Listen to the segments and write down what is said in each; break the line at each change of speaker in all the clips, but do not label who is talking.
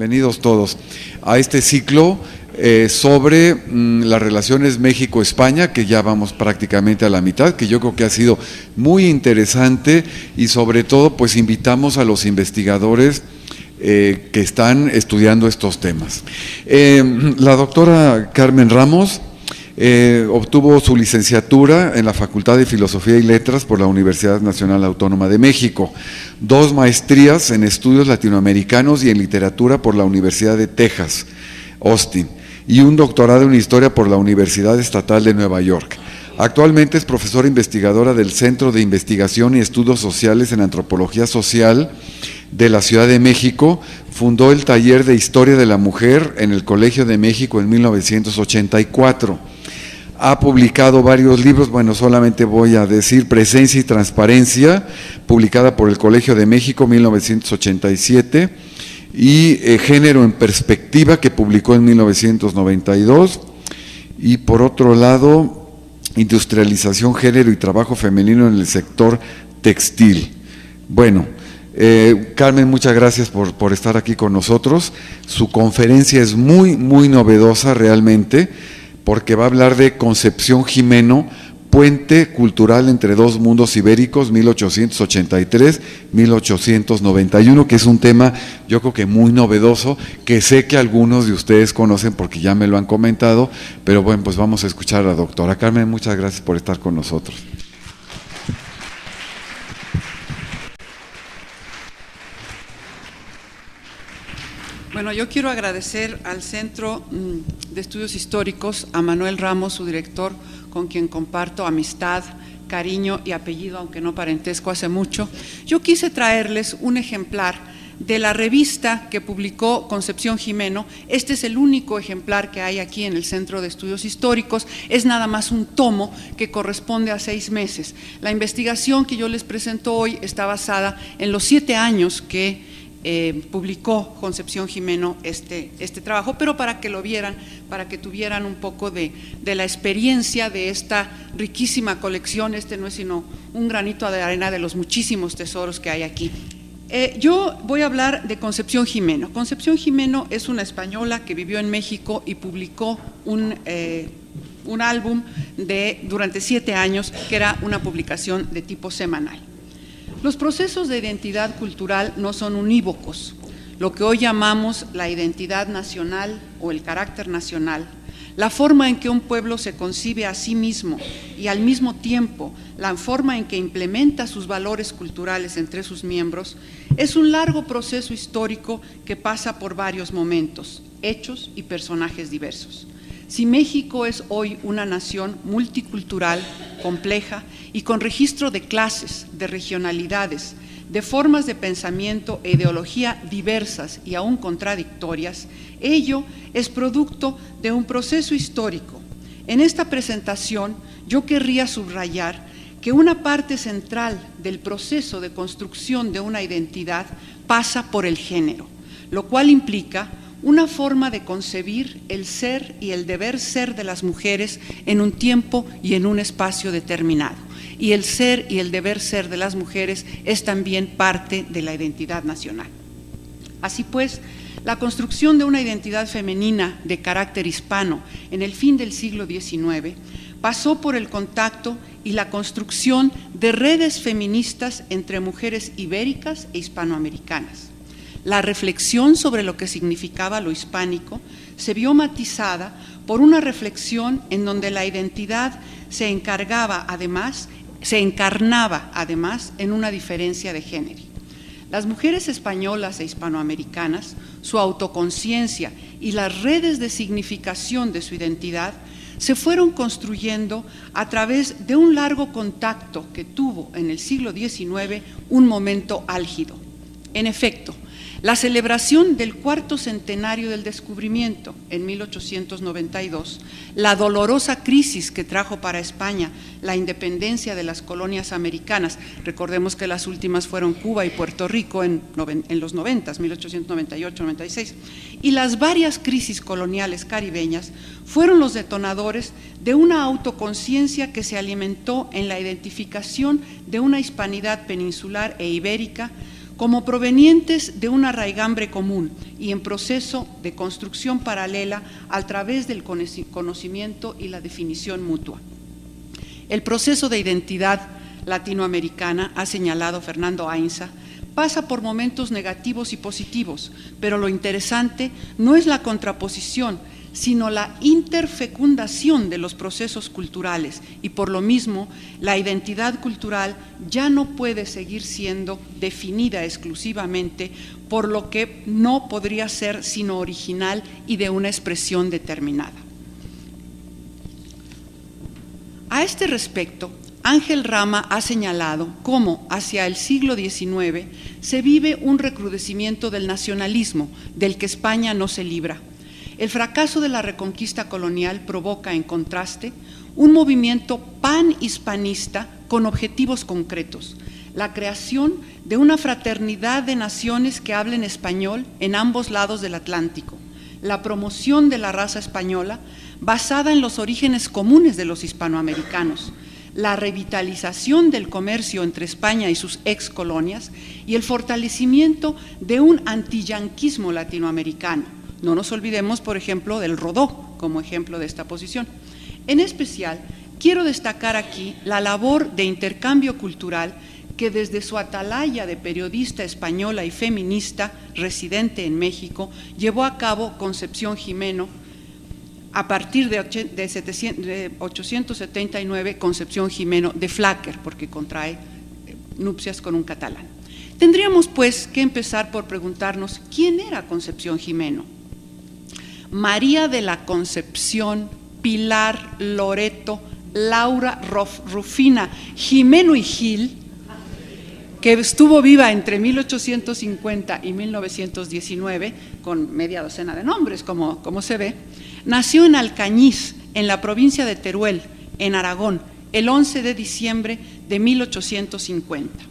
bienvenidos todos a este ciclo sobre las relaciones México-España, que ya vamos prácticamente a la mitad, que yo creo que ha sido muy interesante y sobre todo pues invitamos a los investigadores que están estudiando estos temas. La doctora Carmen Ramos obtuvo su licenciatura en la Facultad de Filosofía y Letras por la Universidad Nacional Autónoma de México, 2 maestrías en estudios latinoamericanos y en literatura por la Universidad de Texas, Austin, y un doctorado en historia por la Universidad Estatal de Nueva York. Actualmente es profesora investigadora del Centro de Investigación y Estudios Sociales en Antropología Social de la Ciudad de México. Fundó el taller de Historia de la Mujer en el Colegio de México en 1984. Ha publicado varios libros, bueno, solamente voy a decir Presencia y Transparencia, publicada por el Colegio de México en 1987, y Género en Perspectiva, que publicó en 1992, y por otro lado, Industrialización, Género y Trabajo Femenino en el Sector Textil. Bueno, Carmen, muchas gracias por estar aquí con nosotros. Su conferencia es muy novedosa realmente, porque va a hablar de Concepción Gimeno, puente cultural entre dos mundos ibéricos, 1883-1891, que es un tema yo creo que muy novedoso, que sé que algunos de ustedes conocen porque ya me lo han comentado, pero bueno, pues vamos a escuchar a la doctora. Carmen, muchas gracias por estar con nosotros.
Bueno, yo quiero agradecer al Centro de Estudios Históricos, a Manuel Ramos, su director, con quien comparto amistad, cariño y apellido, aunque no parentesco hace mucho. Yo quise traerles un ejemplar de la revista que publicó Concepción Gimeno. Este es el único ejemplar que hay aquí en el Centro de Estudios Históricos. Es nada más un tomo que corresponde a 6 meses. La investigación que yo les presento hoy está basada en los 7 años que publicó Concepción Gimeno este trabajo, pero para que lo vieran, para que tuvieran un poco de la experiencia de esta riquísima colección. Este no es sino un granito de arena de los muchísimos tesoros que hay aquí. Yo voy a hablar de Concepción Gimeno. Concepción Gimeno es una española que vivió en México y publicó un álbum durante 7 años, que era una publicación de tipo semanal. Los procesos de identidad cultural no son unívocos. Lo que hoy llamamos la identidad nacional o el carácter nacional, la forma en que un pueblo se concibe a sí mismo y al mismo tiempo la forma en que implementa sus valores culturales entre sus miembros, es un largo proceso histórico que pasa por varios momentos, hechos y personajes diversos. Si México es hoy una nación multicultural, compleja y con registro de clases, de regionalidades, de formas de pensamiento e ideología diversas y aún contradictorias, ello es producto de un proceso histórico. En esta presentación yo querría subrayar que una parte central del proceso de construcción de una identidad pasa por el género, lo cual implica una forma de concebir el ser y el deber ser de las mujeres en un tiempo y en un espacio determinado. Y el ser y el deber ser de las mujeres es también parte de la identidad nacional. Así pues, la construcción de una identidad femenina de carácter hispano en el fin del siglo XIX pasó por el contacto y la construcción de redes feministas entre mujeres ibéricas e hispanoamericanas. La reflexión sobre lo que significaba lo hispánico se vio matizada por una reflexión en donde la identidad se encarnaba además en una diferencia de género. Las mujeres españolas e hispanoamericanas, su autoconciencia y las redes de significación de su identidad se fueron construyendo a través de un largo contacto que tuvo en el siglo XIX un momento álgido. En efecto, la celebración del 4º centenario del descubrimiento en 1892, la dolorosa crisis que trajo para España la independencia de las colonias americanas, recordemos que las últimas fueron Cuba y Puerto Rico en los 90, 1898-96, y las varias crisis coloniales caribeñas fueron los detonadores de una autoconciencia que se alimentó en la identificación de una hispanidad peninsular e ibérica como provenientes de una raigambre común y en proceso de construcción paralela a través del conocimiento y la definición mutua. El proceso de identidad latinoamericana, ha señalado Fernando Ainsa, pasa por momentos negativos y positivos, pero lo interesante no es la contraposición, sino la interfecundación de los procesos culturales, y por lo mismo la identidad cultural ya no puede seguir siendo definida exclusivamente por lo que no podría ser sino original y de una expresión determinada. A este respecto, Ángel Rama ha señalado cómo hacia el siglo XIX se vive un recrudecimiento del nacionalismo del que España no se libra. El fracaso de la reconquista colonial provoca, en contraste, un movimiento panhispanista con objetivos concretos: la creación de una fraternidad de naciones que hablen español en ambos lados del Atlántico, la promoción de la raza española basada en los orígenes comunes de los hispanoamericanos, la revitalización del comercio entre España y sus ex colonias y el fortalecimiento de un antiyanquismo latinoamericano. No nos olvidemos, por ejemplo, del Rodó como ejemplo de esta posición. En especial, quiero destacar aquí la labor de intercambio cultural que desde su atalaya de periodista española y feminista residente en México llevó a cabo Concepción Gimeno. A partir de 879, Concepción Gimeno de Flaquer, porque contrae nupcias con un catalán. Tendríamos, pues, que empezar por preguntarnos quién era Concepción Gimeno. María de la Concepción, Pilar, Loreto, Laura, Rufina, Jimeno y Gil, que estuvo viva entre 1850 y 1919, con media docena de nombres, como se ve, nació en Alcañiz, en la provincia de Teruel, en Aragón, el 11 de diciembre de 1850.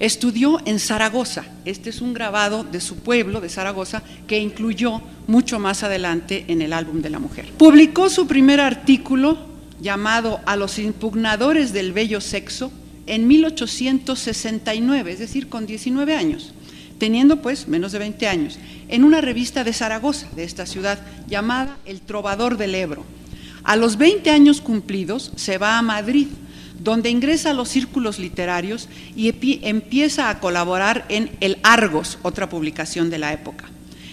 Estudió en Zaragoza. Este es un grabado de su pueblo, de Zaragoza, que incluyó mucho más adelante en el álbum de la mujer. Publicó su primer artículo, llamado A los impugnadores del bello sexo, en 1869, es decir, con 19 años, teniendo pues menos de 20 años, en una revista de Zaragoza, de esta ciudad, llamada El Trovador del Ebro. A los 20 años cumplidos se va a Madrid, donde ingresa a los círculos literarios y empieza a colaborar en El Argos, otra publicación de la época.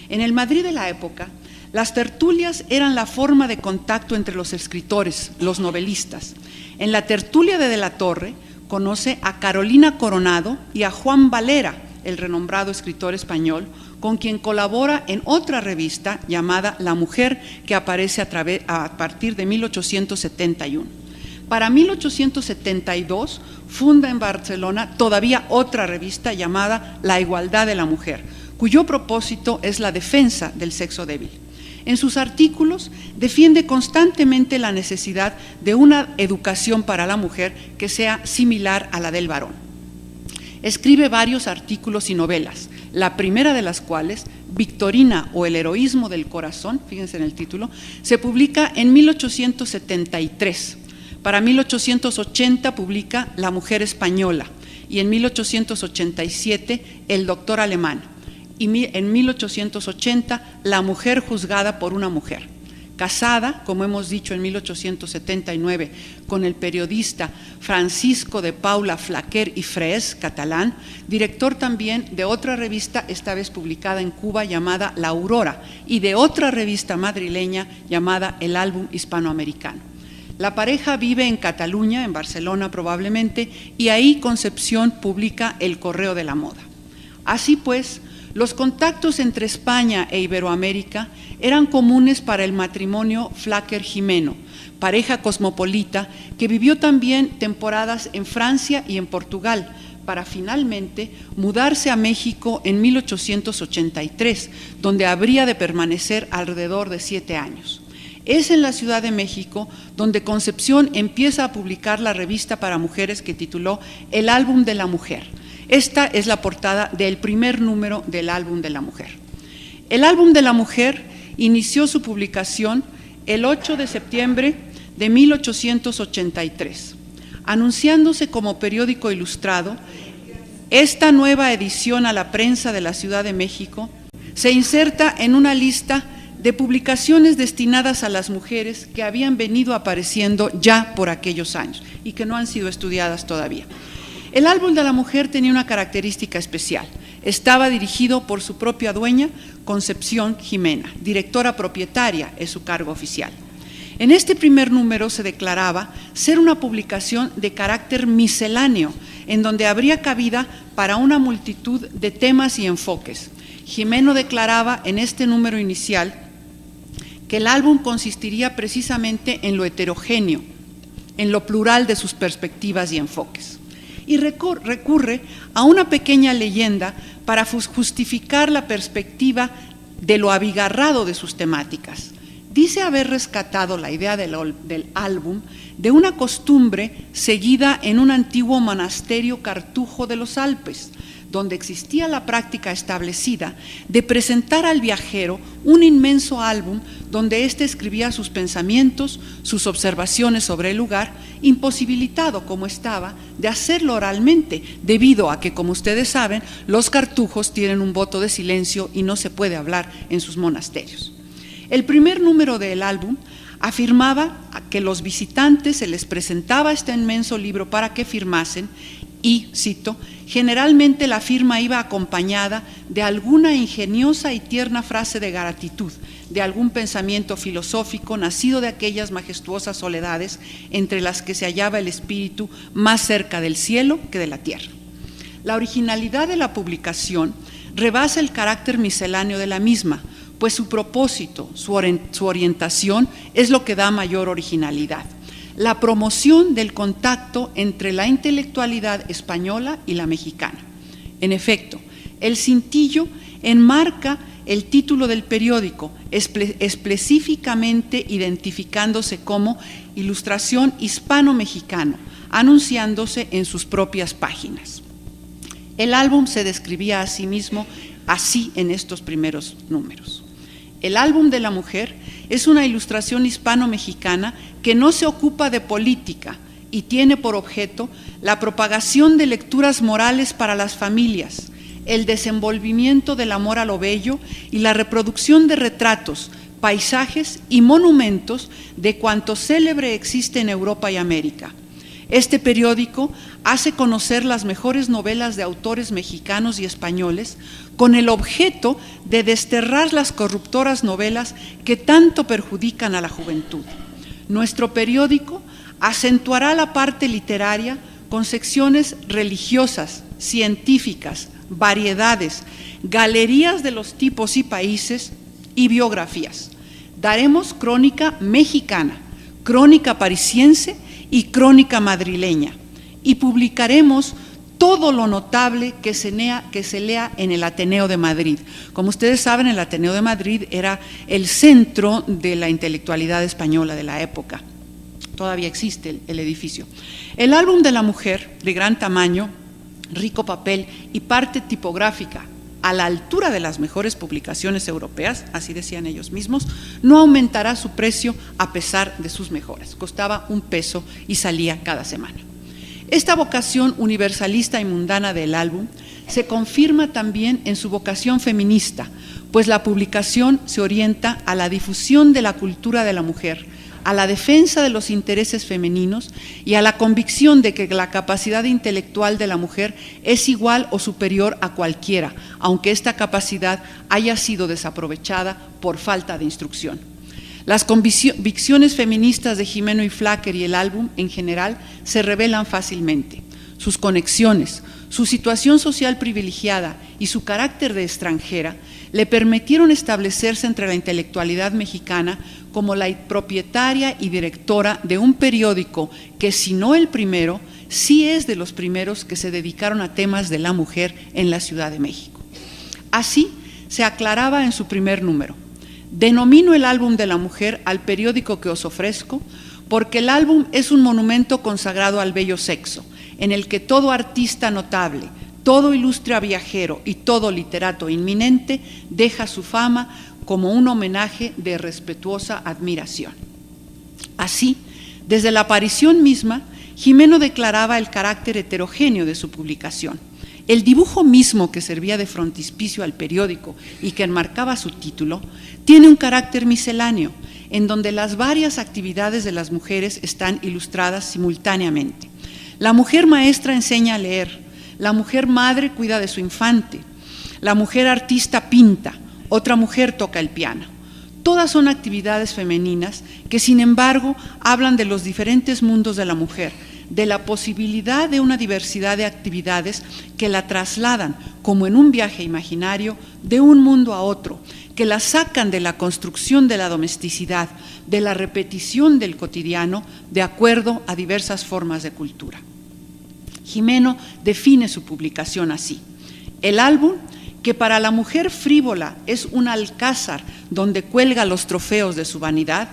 En el Madrid de la época, las tertulias eran la forma de contacto entre los escritores, los novelistas. En la tertulia de la Torre conoce a Carolina Coronado y a Juan Valera, el renombrado escritor español, con quien colabora en otra revista llamada La Mujer, que aparece a partir de 1871. Para 1872 funda en Barcelona todavía otra revista llamada La Igualdad de la Mujer, cuyo propósito es la defensa del sexo débil. En sus artículos defiende constantemente la necesidad de una educación para la mujer que sea similar a la del varón. Escribe varios artículos y novelas, la primera de las cuales, Victorina o el heroísmo del corazón, fíjense en el título, se publica en 1873. Para 1880 publica La Mujer Española y en 1887 El Doctor Alemán y en 1880 La Mujer juzgada por una mujer. Casada, como hemos dicho, en 1879 con el periodista Francisco de Paula Flaquer y Fres, catalán, director también de otra revista, esta vez publicada en Cuba, llamada La Aurora, y de otra revista madrileña llamada El Álbum Hispanoamericano. La pareja vive en Cataluña, en Barcelona probablemente, y ahí Concepción publica El Correo de la Moda. Así pues, los contactos entre España e Iberoamérica eran comunes para el matrimonio Flaquer-Gimeno, pareja cosmopolita que vivió también temporadas en Francia y en Portugal, para finalmente mudarse a México en 1883, donde habría de permanecer alrededor de 7 años. Es en la Ciudad de México donde Concepción empieza a publicar la revista para mujeres que tituló El Álbum de la Mujer. Esta es la portada del primer número del Álbum de la Mujer. El Álbum de la Mujer inició su publicación el 8 de septiembre de 1883, anunciándose como periódico ilustrado esta nueva edición a la prensa de la Ciudad de México se inserta en una lista de publicaciones destinadas a las mujeres que habían venido apareciendo ya por aquellos años y que no han sido estudiadas todavía. El álbum de la mujer tenía una característica especial. Estaba dirigido por su propia dueña, Concepción Jimena, directora propietaria, es su cargo oficial. En este primer número se declaraba ser una publicación de carácter misceláneo, en donde habría cabida para una multitud de temas y enfoques. Jimeno declaraba en este número inicial que el álbum consistiría precisamente en lo heterogéneo, en lo plural de sus perspectivas y enfoques. Y recurre a una pequeña leyenda para justificar la perspectiva de lo abigarrado de sus temáticas. Dice haber rescatado la idea del álbum de una costumbre seguida en un antiguo monasterio cartujo de los Alpes, donde existía la práctica establecida de presentar al viajero un inmenso álbum donde éste escribía sus pensamientos, sus observaciones sobre el lugar, imposibilitado como estaba de hacerlo oralmente, debido a que, como ustedes saben, los cartujos tienen un voto de silencio y no se puede hablar en sus monasterios. El primer número del álbum afirmaba que los visitantes se les presentaba este inmenso libro para que firmasen y, cito, generalmente la firma iba acompañada de alguna ingeniosa y tierna frase de gratitud, de algún pensamiento filosófico nacido de aquellas majestuosas soledades entre las que se hallaba el espíritu más cerca del cielo que de la tierra. La originalidad de la publicación rebasa el carácter misceláneo de la misma, pues su propósito, su orientación es lo que da mayor originalidad. La promoción del contacto entre la intelectualidad española y la mexicana. En efecto, el cintillo enmarca el título del periódico, específicamente identificándose como Ilustración Hispano-Mexicano, anunciándose en sus propias páginas. El álbum se describía a sí mismo así en estos primeros números. El álbum de la mujer es una ilustración hispano-mexicana que no se ocupa de política y tiene por objeto la propagación de lecturas morales para las familias, el desenvolvimiento del amor a lo bello y la reproducción de retratos, paisajes y monumentos de cuanto célebre existe en Europa y América. Este periódico hace conocer las mejores novelas de autores mexicanos y españoles con el objeto de desterrar las corruptoras novelas que tanto perjudican a la juventud. Nuestro periódico acentuará la parte literaria con secciones religiosas, científicas, variedades, galerías de los tipos y países y biografías. Daremos crónica mexicana, crónica parisiense y crónica madrileña, y publicaremos todo lo notable que se lea en el Ateneo de Madrid. Como ustedes saben, el Ateneo de Madrid era el centro de la intelectualidad española de la época. Todavía existe el edificio. El álbum de la mujer, de gran tamaño, rico papel y parte tipográfica a la altura de las mejores publicaciones europeas, así decían ellos mismos, no aumentará su precio a pesar de sus mejoras. Costaba $1 y salía cada semana. Esta vocación universalista y mundana del álbum se confirma también en su vocación feminista, pues la publicación se orienta a la difusión de la cultura de la mujer, a la defensa de los intereses femeninos y a la convicción de que la capacidad intelectual de la mujer es igual o superior a cualquiera, aunque esta capacidad haya sido desaprovechada por falta de instrucción. Las convicciones feministas de Jimeno y Flaquer y el álbum en general se revelan fácilmente. Sus conexiones, su situación social privilegiada y su carácter de extranjera le permitieron establecerse entre la intelectualidad mexicana como la propietaria y directora de un periódico que, si no el primero, sí es de los primeros que se dedicaron a temas de la mujer en la Ciudad de México. Así se aclaraba en su primer número: denomino el álbum de la mujer al periódico que os ofrezco porque el álbum es un monumento consagrado al bello sexo, en el que todo artista notable, todo ilustre viajero y todo literato inminente deja su fama como un homenaje de respetuosa admiración. Así, desde la aparición misma, Jimeno declaraba el carácter heterogéneo de su publicación. El dibujo mismo que servía de frontispicio al periódico y que enmarcaba su título, tiene un carácter misceláneo, en donde las varias actividades de las mujeres están ilustradas simultáneamente. La mujer maestra enseña a leer, la mujer madre cuida de su infante, la mujer artista pinta, otra mujer toca el piano. Todas son actividades femeninas que, sin embargo, hablan de los diferentes mundos de la mujer, de la posibilidad de una diversidad de actividades que la trasladan, como en un viaje imaginario, de un mundo a otro, que la sacan de la construcción de la domesticidad, de la repetición del cotidiano, de acuerdo a diversas formas de cultura. Gimeno define su publicación así: el álbum, que para la mujer frívola es un alcázar donde cuelga los trofeos de su vanidad,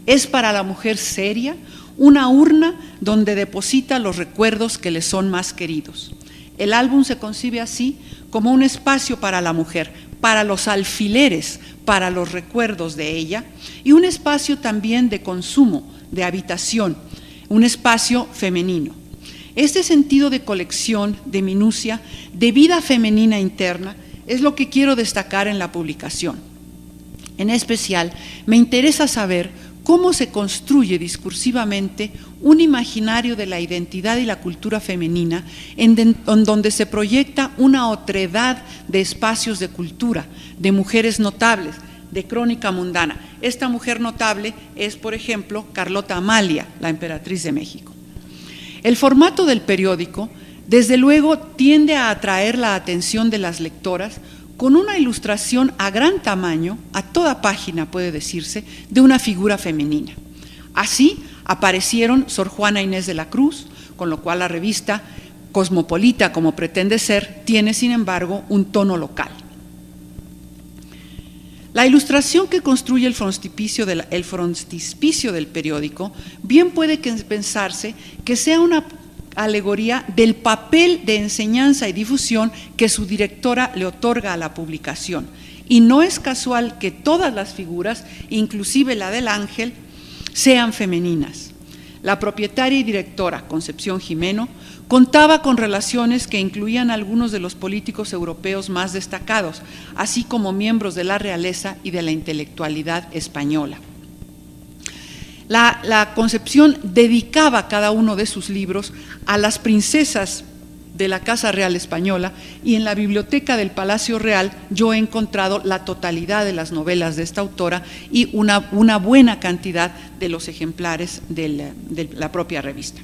es para la mujer seria una urna donde deposita los recuerdos que le son más queridos. El álbum se concibe así como un espacio para la mujer, para los alfileres, para los recuerdos de ella, y un espacio también de consumo, de habitación, un espacio femenino. Este sentido de colección, de minucia, de vida femenina interna, es lo que quiero destacar en la publicación. En especial, me interesa saber cómo se construye discursivamente un imaginario de la identidad y la cultura femenina en donde se proyecta una otredad de espacios de cultura, de mujeres notables, de crónica mundana. Esta mujer notable es, por ejemplo, Carlota Amalia, la emperatriz de México. El formato del periódico, desde luego, tiende a atraer la atención de las lectoras con una ilustración a gran tamaño, a toda página puede decirse, de una figura femenina. Así aparecieron Sor Juana Inés de la Cruz, con lo cual la revista, cosmopolita como pretende ser, tiene sin embargo un tono local. La ilustración que construye el frontispicio del periódico bien puede pensarse que sea una alegoría del papel de enseñanza y difusión que su directora le otorga a la publicación. Y no es casual que todas las figuras, inclusive la del ángel, sean femeninas. La propietaria y directora, Concepción Gimeno, contaba con relaciones que incluían a algunos de los políticos europeos más destacados, así como miembros de la realeza y de la intelectualidad española. La Concepción dedicaba cada uno de sus libros a las princesas de la Casa Real Española, y en la biblioteca del Palacio Real yo he encontrado la totalidad de las novelas de esta autora y una buena cantidad de los ejemplares de la propia revista.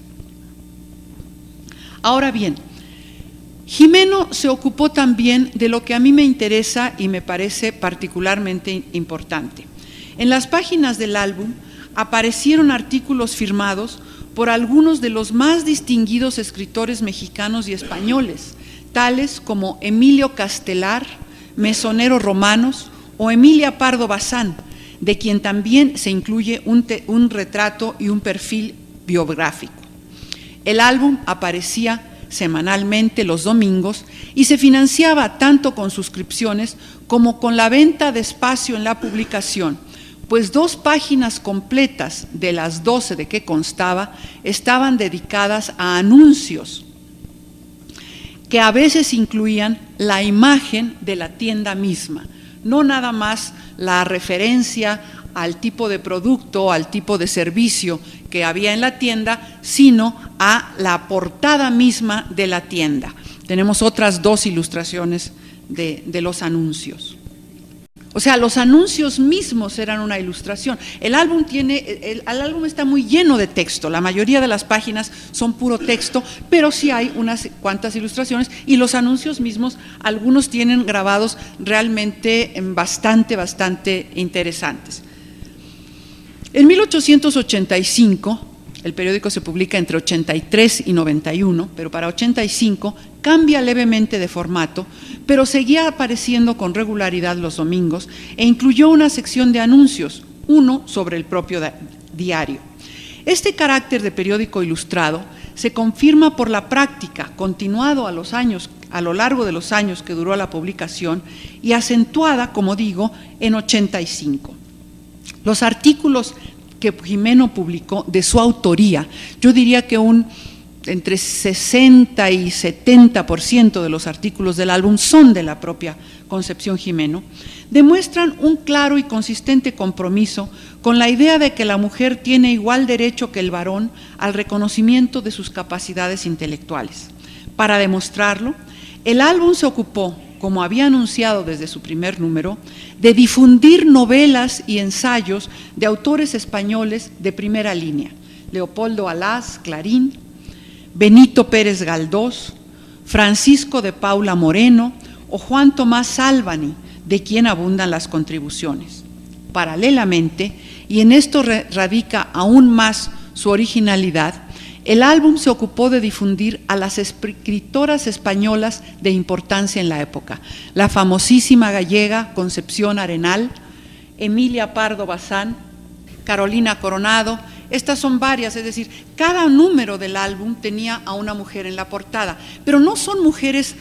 Ahora bien, Gimeno se ocupó también de lo que a mí me interesa y me parece particularmente importante. En las páginas del álbum aparecieron artículos firmados por algunos de los más distinguidos escritores mexicanos y españoles, tales como Emilio Castelar, Mesonero Romanos o Emilia Pardo Bazán, de quien también se incluye un retrato y un perfil biográfico. El álbum aparecía semanalmente los domingos y se financiaba tanto con suscripciones como con la venta de espacio en la publicación, pues 2 páginas completas de las 12 de que constaba estaban dedicadas a anuncios que a veces incluían la imagen de la tienda misma, no nada más la referencia al tipo de producto, al tipo de servicio que había en la tienda, sino a la portada misma de la tienda. Tenemos otras 2 ilustraciones de los anuncios. O sea, los anuncios mismos eran una ilustración. El álbum está muy lleno de texto, la mayoría de las páginas son puro texto, pero sí hay unas cuantas ilustraciones, y los anuncios mismos, algunos tienen grabados realmente bastante interesantes. En 1885, el periódico se publica entre 83 y 91, pero para 85 cambia levemente de formato, pero seguía apareciendo con regularidad los domingos e incluyó una sección de anuncios, uno sobre el propio diario. Este carácter de periódico ilustrado se confirma por la práctica, continuado a lo largo de los años que duró la publicación y acentuada, como digo, en 85. Los artículos que Gimeno publicó de su autoría, yo diría que un entre 60 y 70% de los artículos del álbum son de la propia Concepción Gimeno, demuestran un claro y consistente compromiso con la idea de que la mujer tiene igual derecho que el varón al reconocimiento de sus capacidades intelectuales. Para demostrarlo, el álbum se ocupó, como había anunciado desde su primer número, de difundir novelas y ensayos de autores españoles de primera línea: Leopoldo Alas, Clarín, Benito Pérez Galdós, Francisco de Paula Moreno o Juan Tomás Albany, de quien abundan las contribuciones. Paralelamente, y en esto radica aún más su originalidad, el álbum se ocupó de difundir a las escritoras españolas de importancia en la época: la famosísima gallega Concepción Arenal, Emilia Pardo Bazán, Carolina Coronado. Estas son varias, es decir, cada número del álbum tenía a una mujer en la portada, pero no son mujeres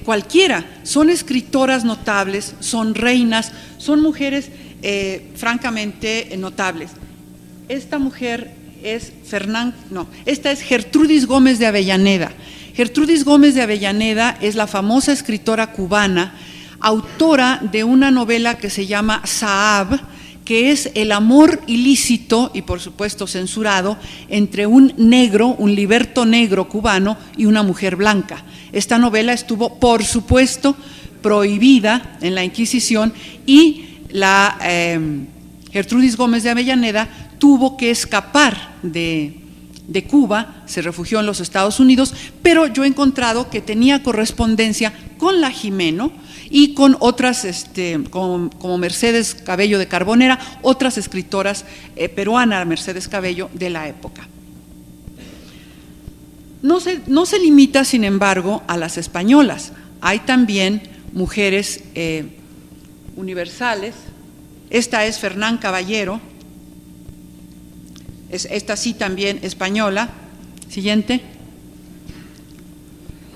cualquiera, son escritoras notables, son reinas, son mujeres francamente notables. Esta mujer es esta es Gertrudis Gómez de Avellaneda. Gertrudis Gómez de Avellaneda es la famosa escritora cubana, autora de una novela que se llama Sahab, que es el amor ilícito y por supuesto censurado entre un negro, un liberto negro cubano y una mujer blanca. Esta novela estuvo, por supuesto, prohibida en la Inquisición y la Gertrudis Gómez de Avellaneda tuvo que escapar de Cuba, se refugió en los Estados Unidos, pero yo he encontrado que tenía correspondencia con la Gimeno y con otras, como Mercedes Cabello de Carbonera, otras escritoras peruanas, Mercedes Cabello, de la época. No se limita, sin embargo, a las españolas. Hay también mujeres universales. Esta es Fernán Caballero, esta sí también española. Siguiente.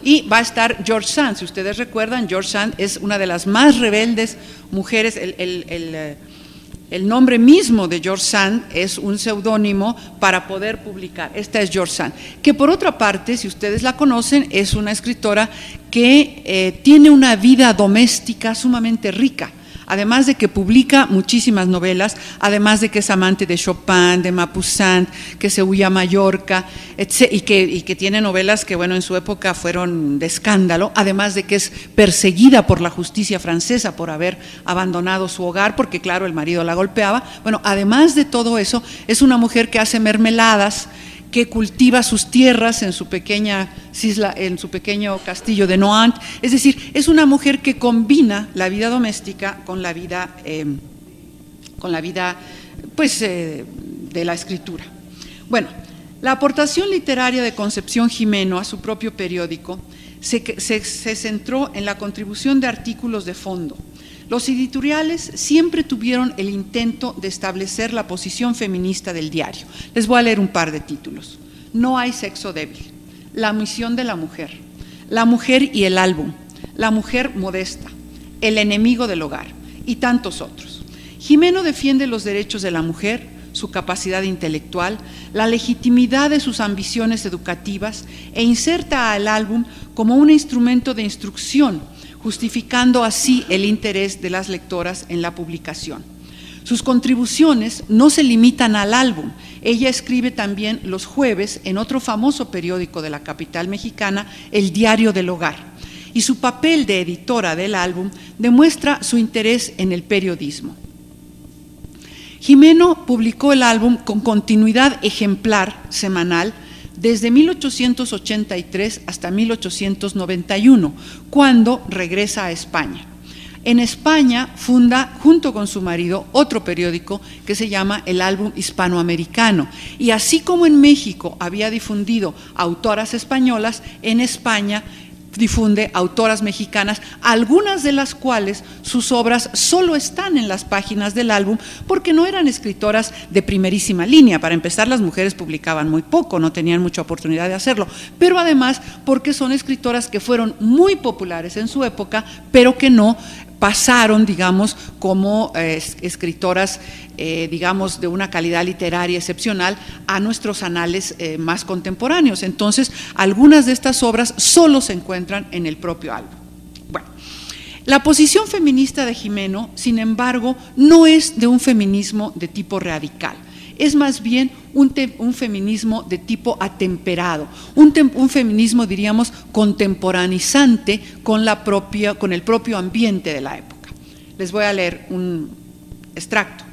Y va a estar George Sand. Si ustedes recuerdan, George Sand es una de las más rebeldes mujeres. El nombre mismo de George Sand es un seudónimo para poder publicar. Esta es George Sand, que por otra parte, si ustedes la conocen, es una escritora que tiene una vida doméstica sumamente rica. Además de que publica muchísimas novelas, además de que es amante de Chopin, de Maupassant, que se huye a Mallorca, y que tiene novelas que, bueno, en su época fueron de escándalo, además de que es perseguida por la justicia francesa por haber abandonado su hogar, porque claro, el marido la golpeaba. Bueno, además de todo eso, es una mujer que hace mermeladas, que cultiva sus tierras en su pequeña isla, en su pequeño castillo de Nohant. Es decir, es una mujer que combina la vida doméstica con la vida pues, de la escritura. Bueno, la aportación literaria de Concepción Gimeno a su propio periódico se centró en la contribución de artículos de fondo. Los editoriales siempre tuvieron el intento de establecer la posición feminista del diario. Les voy a leer un par de títulos. No hay sexo débil, La misión de la mujer y el álbum, La mujer modesta, El enemigo del hogar y tantos otros. Gimeno defiende los derechos de la mujer, su capacidad intelectual, la legitimidad de sus ambiciones educativas e inserta al álbum como un instrumento de instrucción, justificando así el interés de las lectoras en la publicación. Sus contribuciones no se limitan al álbum. Ella escribe también los jueves en otro famoso periódico de la capital mexicana, El Diario del Hogar, y su papel de editora del álbum demuestra su interés en el periodismo. Gimeno publicó el álbum con continuidad ejemplar semanal desde 1883 hasta 1891, cuando regresa a España. En España funda, junto con su marido, otro periódico que se llama El Álbum Hispanoamericano. Y así como en México había difundido autoras españolas, en España difunde autoras mexicanas, algunas de las cuales sus obras solo están en las páginas del álbum porque no eran escritoras de primerísima línea. Para empezar, las mujeres publicaban muy poco, no tenían mucha oportunidad de hacerlo, pero además porque son escritoras que fueron muy populares en su época, pero que no pasaron, digamos, como escritoras, digamos, de una calidad literaria excepcional a nuestros anales más contemporáneos. Entonces, algunas de estas obras solo se encuentran en el propio álbum. Bueno, la posición feminista de Gimeno, sin embargo, no es de un feminismo de tipo radical. Es más bien un feminismo de tipo atemperado, un feminismo, diríamos, contemporaneizante con el propio ambiente de la época. Les voy a leer un extracto.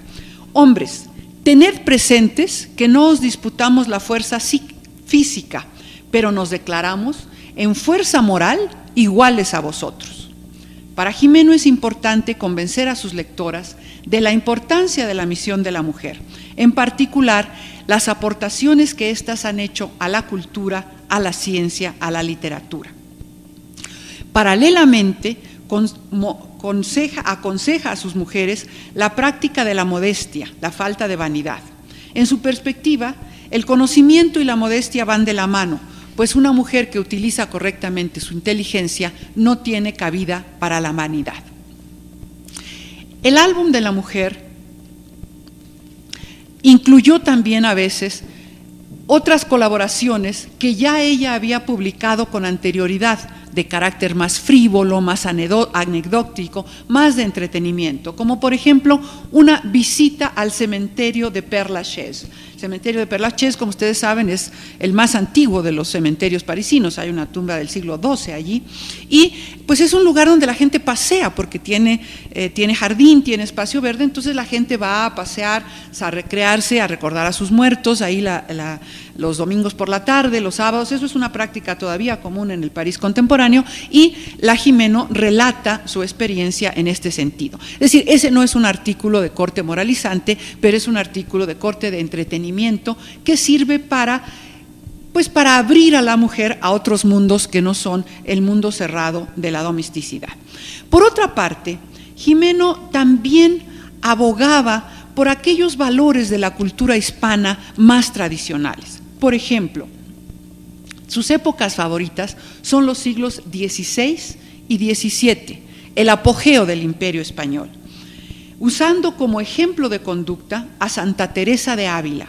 Hombres, tened presentes que no os disputamos la fuerza física, pero nos declaramos en fuerza moral iguales a vosotros. Para Gimeno es importante convencer a sus lectoras de la importancia de la misión de la mujer, en particular las aportaciones que éstas han hecho a la cultura, a la ciencia, a la literatura. Paralelamente, aconseja a sus mujeres la práctica de la modestia, la falta de vanidad. En su perspectiva, el conocimiento y la modestia van de la mano, pues una mujer que utiliza correctamente su inteligencia no tiene cabida para la vanidad. El álbum de la mujer incluyó también a veces otras colaboraciones que ya ella había publicado con anterioridad, de carácter más frívolo, más anecdótico, más de entretenimiento, como por ejemplo una visita al cementerio de Père Lachaise. El cementerio de Père Lachaise, como ustedes saben, es el más antiguo de los cementerios parisinos, hay una tumba del siglo XII allí, y pues es un lugar donde la gente pasea, porque tiene jardín, tiene espacio verde, entonces la gente va a pasear, a recrearse, a recordar a sus muertos, ahí los domingos por la tarde, los sábados. Eso es una práctica todavía común en el París contemporáneo, y la Gimeno relata su experiencia en este sentido. Es decir, ese no es un artículo de corte moralizante, pero es un artículo de corte de entretenimiento que sirve para abrir a la mujer a otros mundos que no son el mundo cerrado de la domesticidad. Por otra parte, Gimeno también abogaba por aquellos valores de la cultura hispana más tradicionales. Por ejemplo, sus épocas favoritas son los siglos XVI y XVII, el apogeo del Imperio Español, usando como ejemplo de conducta a Santa Teresa de Ávila.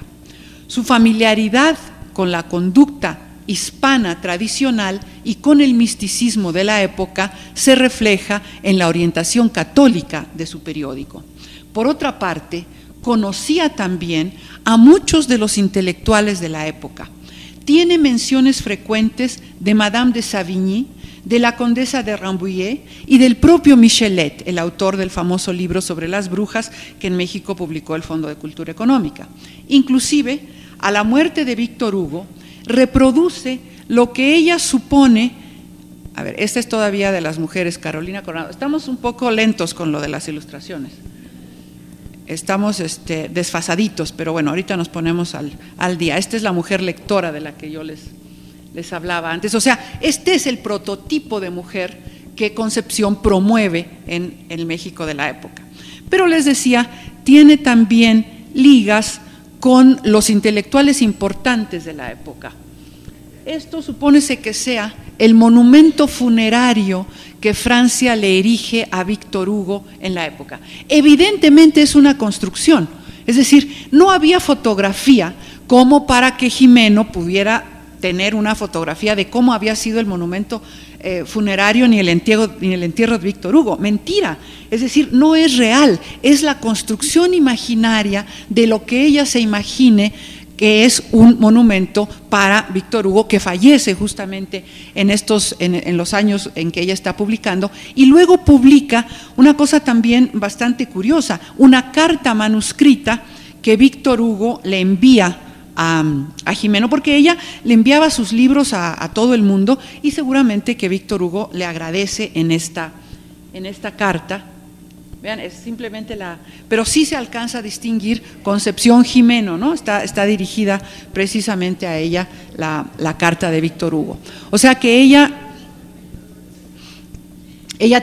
Su familiaridad con la conducta hispana tradicional y con el misticismo de la época se refleja en la orientación católica de su periódico. Por otra parte, conocía también a muchos de los intelectuales de la época. Tiene menciones frecuentes de Madame de Savigny, de la condesa de Rambouillet y del propio Michelet, el autor del famoso libro sobre las brujas que en México publicó el Fondo de Cultura Económica. Inclusive, a la muerte de Víctor Hugo, reproduce lo que ella supone. A ver, esta es todavía de las mujeres, Carolina Coronado. Estamos un poco lentos con lo de las ilustraciones. Estamos desfasaditos, pero bueno, ahorita nos ponemos al día. Esta es la mujer lectora de la que yo les hablaba antes. O sea, este es el prototipo de mujer que Concepción promueve en el México de la época. Pero les decía, tiene también ligas con los intelectuales importantes de la época. Esto supónese que sea el monumento funerario que Francia le erige a Víctor Hugo en la época. Evidentemente es una construcción, es decir, no había fotografía como para que Gimeno pudiera tener una fotografía de cómo había sido el monumento funerario ni el entierro de Víctor Hugo. Mentira, es decir, no es real, es la construcción imaginaria de lo que ella se imagine que es un monumento para Víctor Hugo, que fallece justamente en los años en que ella está publicando, y luego publica una cosa también bastante curiosa, una carta manuscrita que Víctor Hugo le envía a Gimeno, porque ella le enviaba sus libros a todo el mundo, y seguramente que Víctor Hugo le agradece en esta carta. Vean, es simplemente pero sí se alcanza a distinguir Concepción Gimeno, ¿no? Está dirigida precisamente a ella la carta de Víctor Hugo. O sea que ella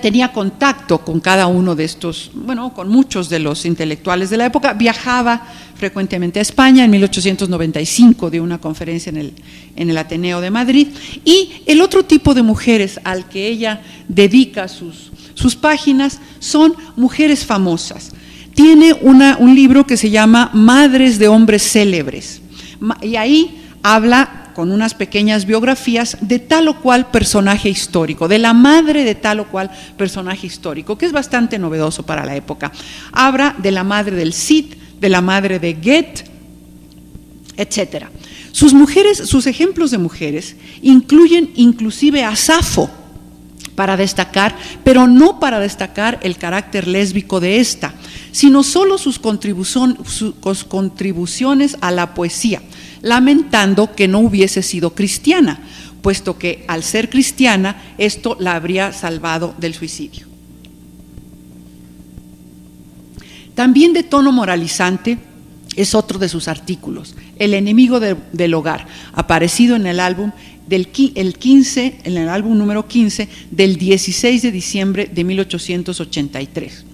tenía contacto con cada uno de estos, con muchos de los intelectuales de la época, viajaba frecuentemente a España. En 1895 dio una conferencia en el Ateneo de Madrid, y el otro tipo de mujeres al que ella dedica sus Sus páginas son mujeres famosas. Tiene un libro que se llama Madres de Hombres Célebres, y ahí habla con unas pequeñas biografías de tal o cual personaje histórico, de la madre de tal o cual personaje histórico, que es bastante novedoso para la época. Habla de la madre del Cid, de la madre de Goethe, etc. Sus ejemplos de mujeres incluyen inclusive a Safo, para destacar, pero no para destacar el carácter lésbico de esta, sino solo sus contribuciones a la poesía, lamentando que no hubiese sido cristiana, puesto que al ser cristiana esto la habría salvado del suicidio. También de tono moralizante es otro de sus artículos, El enemigo del hogar, aparecido en el álbum en el álbum número 15 del 16 de diciembre de 1883.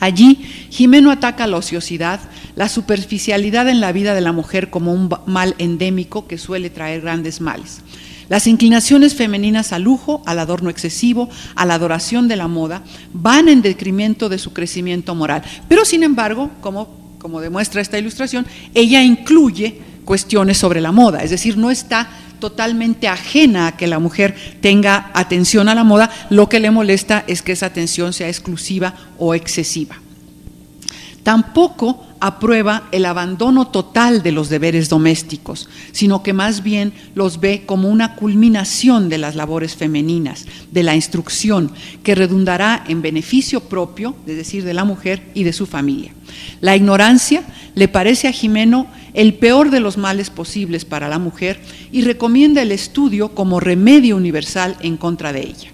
Allí, Gimeno ataca la ociosidad, la superficialidad en la vida de la mujer como un mal endémico que suele traer grandes males. Las inclinaciones femeninas al lujo, al adorno excesivo, a la adoración de la moda, van en detrimento de su crecimiento moral. Pero, sin embargo, como demuestra esta ilustración, ella incluye cuestiones sobre la moda, es decir, no está totalmente ajena a que la mujer tenga atención a la moda, lo que le molesta es que esa atención sea exclusiva o excesiva. Tampoco aprueba el abandono total de los deberes domésticos, sino que más bien los ve como una culminación de las labores femeninas, de la instrucción, que redundará en beneficio propio, es decir, de la mujer y de su familia. La ignorancia le parece a Gimeno el peor de los males posibles para la mujer y recomienda el estudio como remedio universal en contra de ella.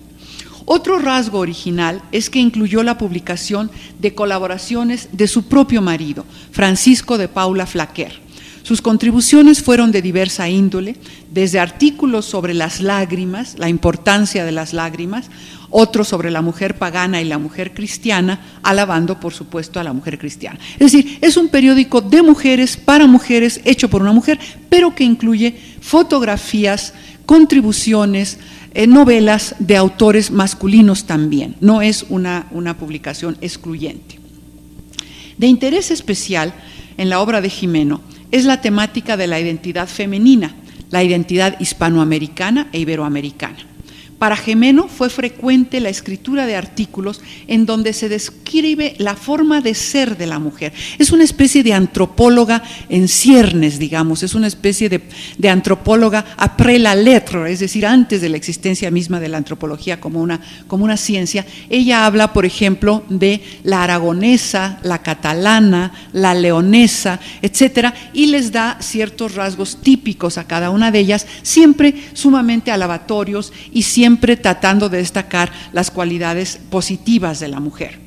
Otro rasgo original es que incluyó la publicación de colaboraciones de su propio marido, Francisco de Paula Flaquer. Sus contribuciones fueron de diversa índole, desde artículos sobre las lágrimas, la importancia de las lágrimas, otros sobre la mujer pagana y la mujer cristiana, alabando, por supuesto, a la mujer cristiana. Es decir, es un periódico de mujeres, para mujeres, hecho por una mujer, pero que incluye fotografías, contribuciones, novelas de autores masculinos también. No es una publicación excluyente. De interés especial en la obra de Gimeno es la temática de la identidad femenina, la identidad hispanoamericana e iberoamericana. Para Gimeno fue frecuente la escritura de artículos en donde se describe la forma de ser de la mujer. Es una especie de antropóloga en ciernes, digamos, es una especie de antropóloga après la lettre, es decir, antes de la existencia misma de la antropología como una ciencia. Ella habla, por ejemplo, de la aragonesa, la catalana, la leonesa, etcétera, y les da ciertos rasgos típicos a cada una de ellas, siempre sumamente alabatorios y siempre tratando de destacar las cualidades positivas de la mujer.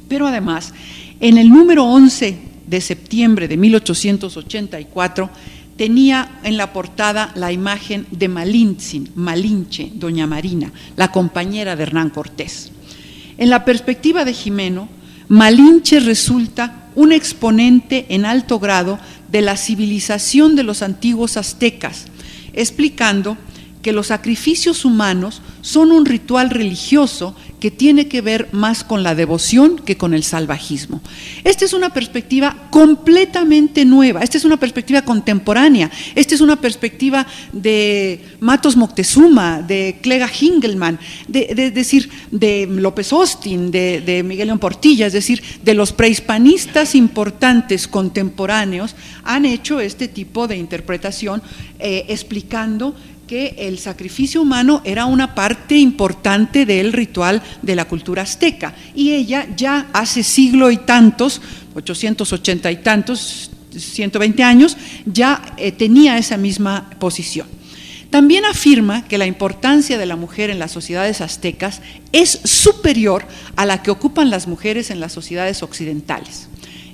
Pero además, en el número 11 de septiembre de 1884, tenía en la portada la imagen de Malinche, doña Marina, la compañera de Hernán Cortés. En la perspectiva de Gimeno, Malinche resulta un exponente en alto grado de la civilización de los antiguos aztecas, explicando que los sacrificios humanos son un ritual religioso que tiene que ver más con la devoción que con el salvajismo. Esta es una perspectiva completamente nueva, esta es una perspectiva contemporánea, esta es una perspectiva de Matos Moctezuma, de Clega Hingelmann, de López Austin, de Miguel León Portilla, es decir, de los prehispanistas importantes contemporáneos han hecho este tipo de interpretación explicando que el sacrificio humano era una parte importante del ritual de la cultura azteca, y ella ya hace siglo y tantos, 880 y tantos, 120 años, ya tenía esa misma posición. También afirma que la importancia de la mujer en las sociedades aztecas es superior a la que ocupan las mujeres en las sociedades occidentales.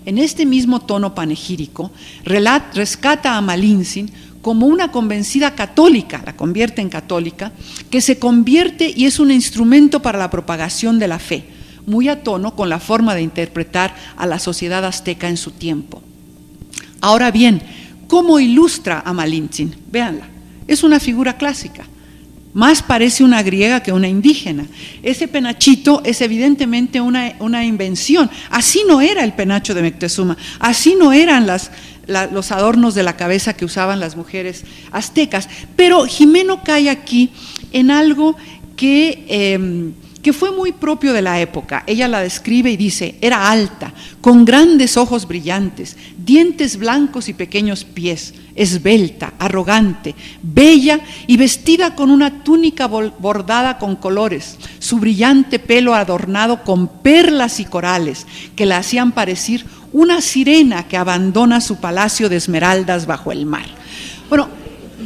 En este mismo tono panegírico, rescata a Malinche como una convencida católica, la convierte en católica, que se convierte y es un instrumento para la propagación de la fe, muy a tono con la forma de interpretar a la sociedad azteca en su tiempo. Ahora bien, ¿cómo ilustra a Malinche? Véanla, es una figura clásica, más parece una griega que una indígena. Ese penachito es evidentemente una invención. Así no era el penacho de Moctezuma, así no eran los adornos de la cabeza que usaban las mujeres aztecas. Pero Jimeno cae aquí en algo que fue muy propio de la época. Ella la describe y dice: era alta, con grandes ojos brillantes, dientes blancos y pequeños pies, esbelta, arrogante, bella y vestida con una túnica bordada con colores, su brillante pelo adornado con perlas y corales que la hacían parecer una sirena que abandona su palacio de esmeraldas bajo el mar. Bueno,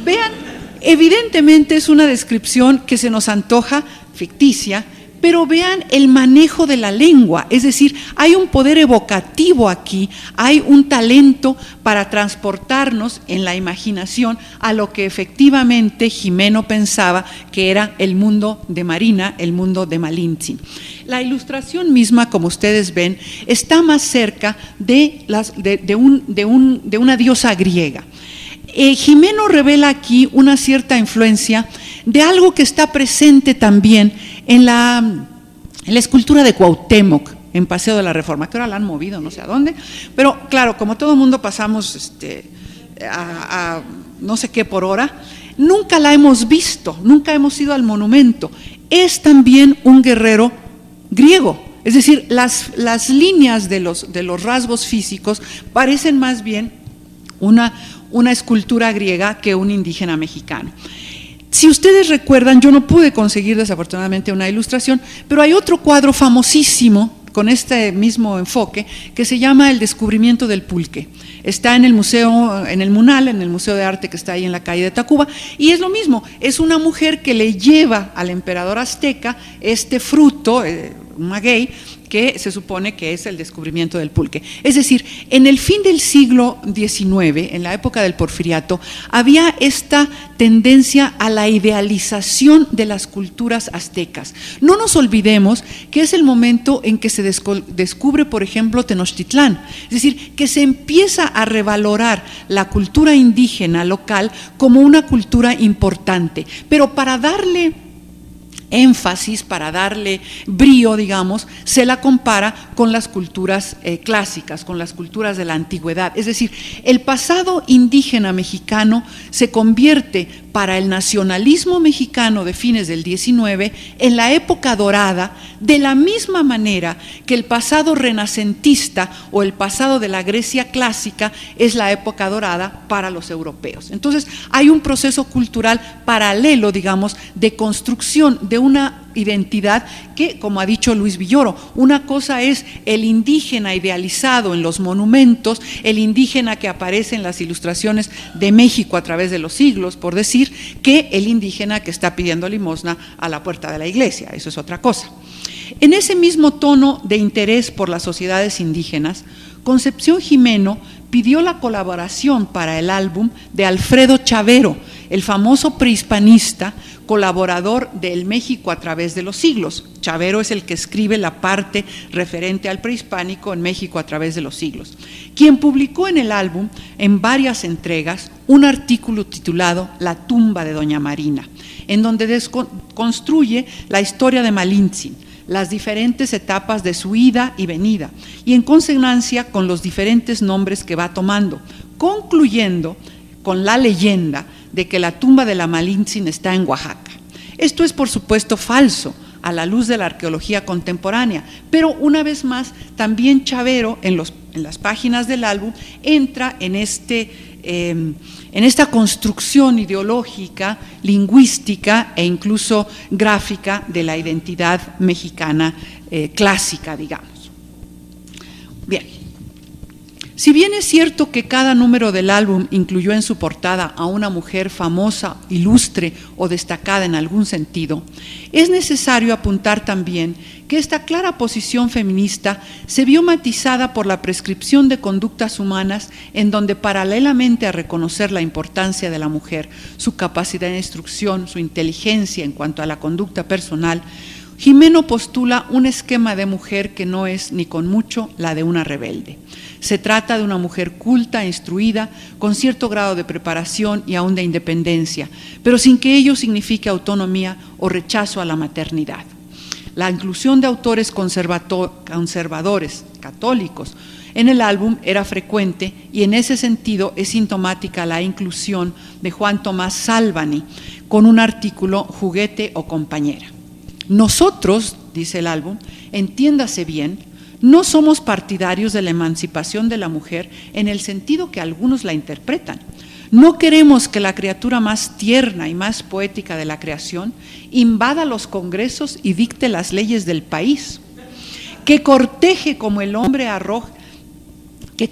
vean, evidentemente es una descripción que se nos antoja ficticia, pero vean el manejo de la lengua, es decir, hay un poder evocativo aquí, hay un talento para transportarnos en la imaginación a lo que efectivamente Jimeno pensaba que era el mundo de Marina, el mundo de Malintzin. La ilustración misma, como ustedes ven, está más cerca de una diosa griega. Jimeno revela aquí una cierta influencia de algo que está presente también en la escultura de Cuauhtémoc, en Paseo de la Reforma, que ahora la han movido no sé a dónde, pero claro, como todo mundo pasamos a no sé qué por hora, nunca la hemos visto, nunca hemos ido al monumento. Es también un guerrero griego, es decir, las líneas de los rasgos físicos parecen más bien una escultura griega que un indígena mexicano. Si ustedes recuerdan, yo no pude conseguir desafortunadamente una ilustración, pero hay otro cuadro famosísimo con este mismo enfoque que se llama El descubrimiento del pulque. Está en el museo, en el MUNAL, en el Museo de Arte que está ahí en la calle de Tacuba, y es lo mismo, es una mujer que le lleva al emperador azteca este fruto, un maguey, que se supone que es el descubrimiento del pulque. Es decir, en el fin del siglo XIX, en la época del Porfiriato, había esta tendencia a la idealización de las culturas aztecas. No nos olvidemos que es el momento en que se descubre, por ejemplo, Tenochtitlán. Es decir, que se empieza a revalorar la cultura indígena local como una cultura importante. Pero para darle énfasis, para darle brío, digamos, se la compara con las culturas clásicas, con las culturas de la antigüedad. Es decir, el pasado indígena mexicano se convierte para el nacionalismo mexicano de fines del XIX en la época dorada, de la misma manera que el pasado renacentista o el pasado de la Grecia clásica es la época dorada para los europeos. Entonces hay un proceso cultural paralelo, digamos, de construcción de una identidad que, como ha dicho Luis Villoro, una cosa es el indígena idealizado en los monumentos, el indígena que aparece en las ilustraciones de México a través de los siglos, por decir, que el indígena que está pidiendo limosna a la puerta de la iglesia. Eso es otra cosa. En ese mismo tono de interés por las sociedades indígenas, Concepción Jimeno pidió la colaboración para el álbum de Alfredo Chavero, el famoso prehispanista, colaborador del México a través de los siglos. Chavero es el que escribe la parte referente al prehispánico en México a través de los siglos, quien publicó en el álbum, en varias entregas, un artículo titulado La tumba de Doña Marina, en donde construye la historia de Malintzin, las diferentes etapas de su ida y venida, y en consonancia con los diferentes nombres que va tomando, concluyendo con la leyenda de que la tumba de la Malintzin está en Oaxaca. Esto es, por supuesto, falso a la luz de la arqueología contemporánea, pero una vez más, también Chavero, en las páginas del álbum, entra en esta construcción ideológica, lingüística e incluso gráfica de la identidad mexicana clásica, digamos. Bien. Si bien es cierto que cada número del álbum incluyó en su portada a una mujer famosa, ilustre o destacada en algún sentido, es necesario apuntar también que esta clara posición feminista se vio matizada por la prescripción de conductas humanas en donde, paralelamente a reconocer la importancia de la mujer, su capacidad de instrucción, su inteligencia en cuanto a la conducta personal, Gimeno postula un esquema de mujer que no es ni con mucho la de una rebelde. Se trata de una mujer culta, instruida, con cierto grado de preparación y aún de independencia, pero sin que ello signifique autonomía o rechazo a la maternidad. La inclusión de autores conservadores, católicos, en el álbum era frecuente y en ese sentido es sintomática la inclusión de Juan Tomás Salvani con un artículo Juguete o compañera. Nosotros, dice el álbum, entiéndase bien, no somos partidarios de la emancipación de la mujer en el sentido que algunos la interpretan. No queremos que la criatura más tierna y más poética de la creación invada los congresos y dicte las leyes del país, que corteje como el hombre, que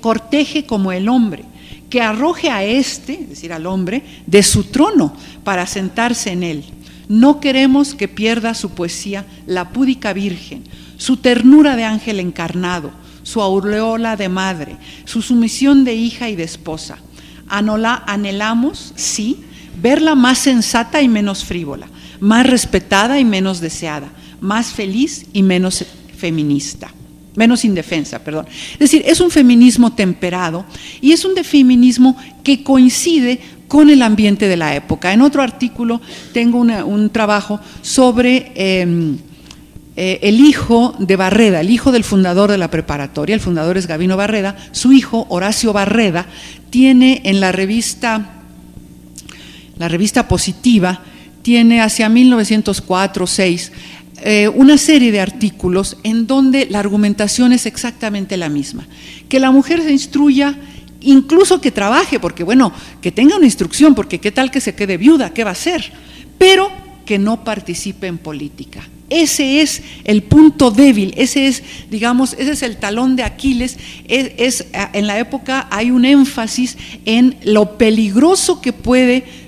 arroje a este, es decir, al hombre, de su trono para sentarse en él. No queremos que pierda su poesía la púdica virgen, su ternura de ángel encarnado, su aureola de madre, su sumisión de hija y de esposa. Anhelamos, sí, verla más sensata y menos frívola, más respetada y menos deseada, más feliz y menos feminista. Menos indefensa, perdón. Es decir, es un feminismo temperado y es un feminismo que coincide con el ambiente de la época. En otro artículo tengo un trabajo sobre el hijo de Barreda, el hijo del fundador de la preparatoria. El fundador es Gavino Barreda. Su hijo, Horacio Barreda, tiene en la revista Positiva, tiene hacia 1904-06, una serie de artículos en donde la argumentación es exactamente la misma, que la mujer se instruya, incluso que trabaje, porque bueno, que tenga una instrucción, porque qué tal que se quede viuda, ¿qué va a hacer? Pero que no participe en política. Ese es el punto débil, ese es el talón de Aquiles. En la época hay un énfasis en lo peligroso que puede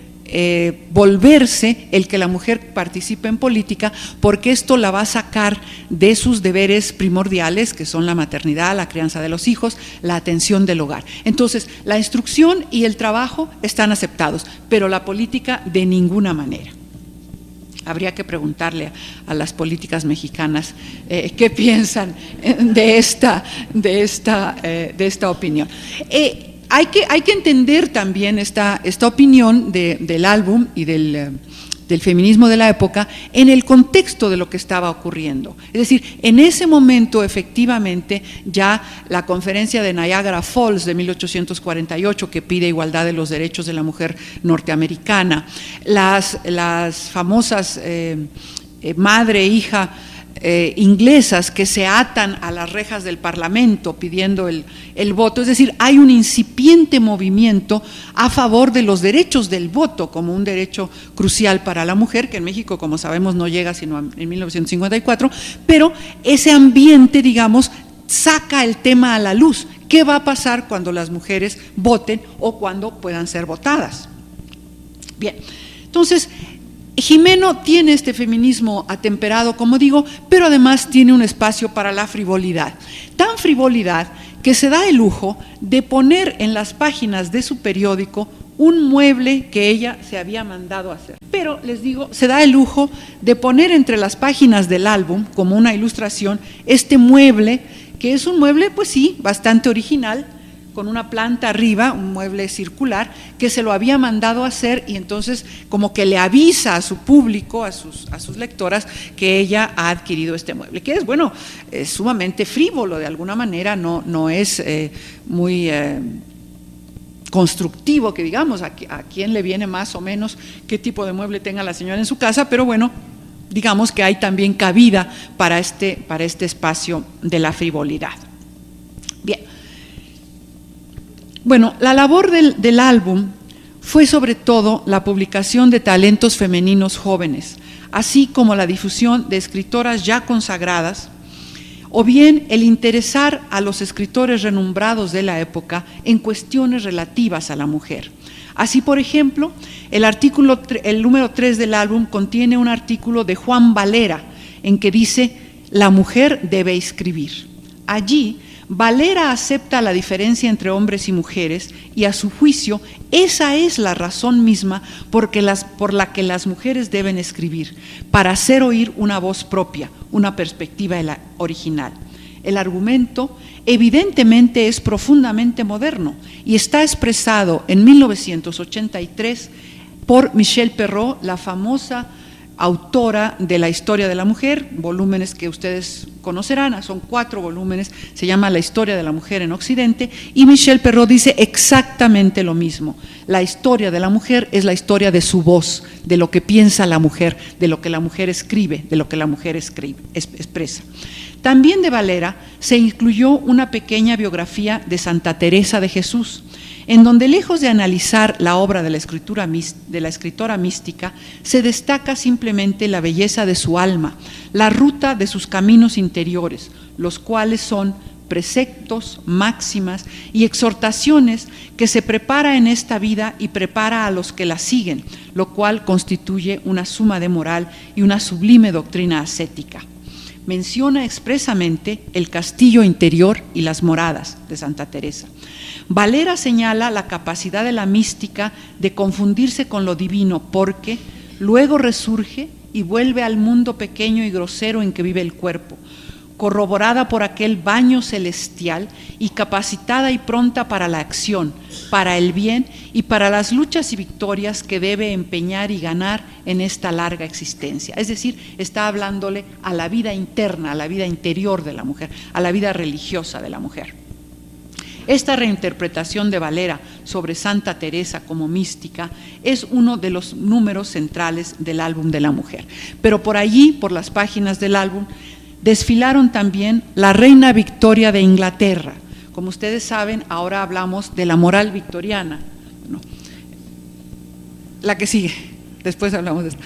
volverse el que la mujer participe en política, porque esto la va a sacar de sus deberes primordiales, que son la maternidad, la crianza de los hijos, la atención del hogar. Entonces, la instrucción y el trabajo están aceptados, pero la política de ninguna manera. Habría que preguntarle a las políticas mexicanas qué piensan de esta opinión. Hay que entender también esta opinión del álbum y del feminismo de la época en el contexto de lo que estaba ocurriendo. Es decir, en ese momento efectivamente ya la conferencia de Niagara Falls de 1848, que pide igualdad de los derechos de la mujer norteamericana, las famosas madre e hija inglesas que se atan a las rejas del Parlamento pidiendo el voto. Es decir, hay un incipiente movimiento a favor de los derechos del voto como un derecho crucial para la mujer, que en México, como sabemos, no llega sino en 1954, pero ese ambiente, saca el tema a la luz. ¿Qué va a pasar cuando las mujeres voten o cuando puedan ser votadas? Bien, entonces, Gimeno tiene este feminismo atemperado, como digo, pero además tiene un espacio para la frivolidad. Tan frivolidad que se da el lujo de poner en las páginas de su periódico un mueble que ella se había mandado hacer. Pero, les digo, se da el lujo de poner entre las páginas del álbum, como una ilustración, este mueble, que es un mueble, pues sí, bastante original, con una planta arriba, un mueble circular, que se lo había mandado hacer, y entonces como que le avisa a su público, a sus lectoras, que ella ha adquirido este mueble, que es sumamente frívolo de alguna manera, no es muy constructivo, que digamos, a quién le viene más o menos qué tipo de mueble tenga la señora en su casa, pero bueno, digamos que hay también cabida para este espacio de la frivolidad. Bien. Bueno, la labor del álbum fue sobre todo la publicación de talentos femeninos jóvenes, así como la difusión de escritoras ya consagradas, o bien el interesar a los escritores renombrados de la época en cuestiones relativas a la mujer. Así, por ejemplo, el número 3 del álbum contiene un artículo de Juan Valera en que dice: la mujer debe escribir. Allí Valera acepta la diferencia entre hombres y mujeres y a su juicio esa es la razón misma por la que las mujeres deben escribir, para hacer oír una voz propia, una perspectiva original. El argumento evidentemente es profundamente moderno y está expresado en 1983 por Michelle Perrault, la famosa autora de La historia de la mujer, volúmenes que ustedes conocerán, son 4 volúmenes, se llama La historia de la mujer en Occidente, y Michelle Perrault dice exactamente lo mismo. La historia de la mujer es la historia de su voz, de lo que piensa la mujer, de lo que la mujer escribe, de lo que la mujer expresa. También de Valera se incluyó una pequeña biografía de Santa Teresa de Jesús, en donde lejos de analizar la obra de la escritora mística, se destaca simplemente la belleza de su alma, la ruta de sus caminos interiores, los cuales son preceptos, máximas y exhortaciones que se prepara en esta vida y prepara a los que la siguen, lo cual constituye una suma de moral y una sublime doctrina ascética. Menciona expresamente el castillo interior y las moradas de Santa Teresa. Valera señala la capacidad de la mística de confundirse con lo divino porque luego resurge y vuelve al mundo pequeño y grosero en que vive el cuerpo, corroborada por aquel baño celestial y capacitada y pronta para la acción, para el bien y para las luchas y victorias que debe empeñar y ganar en esta larga existencia. Es decir, está hablándole a la vida interna, a la vida interior de la mujer, a la vida religiosa de la mujer. Esta reinterpretación de Valera sobre Santa Teresa como mística es uno de los números centrales del álbum de la mujer. Pero por allí, por las páginas del álbum, desfilaron también la reina Victoria de Inglaterra. Como ustedes saben, ahora hablamos de la moral victoriana. Bueno, la que sigue, después hablamos de esto.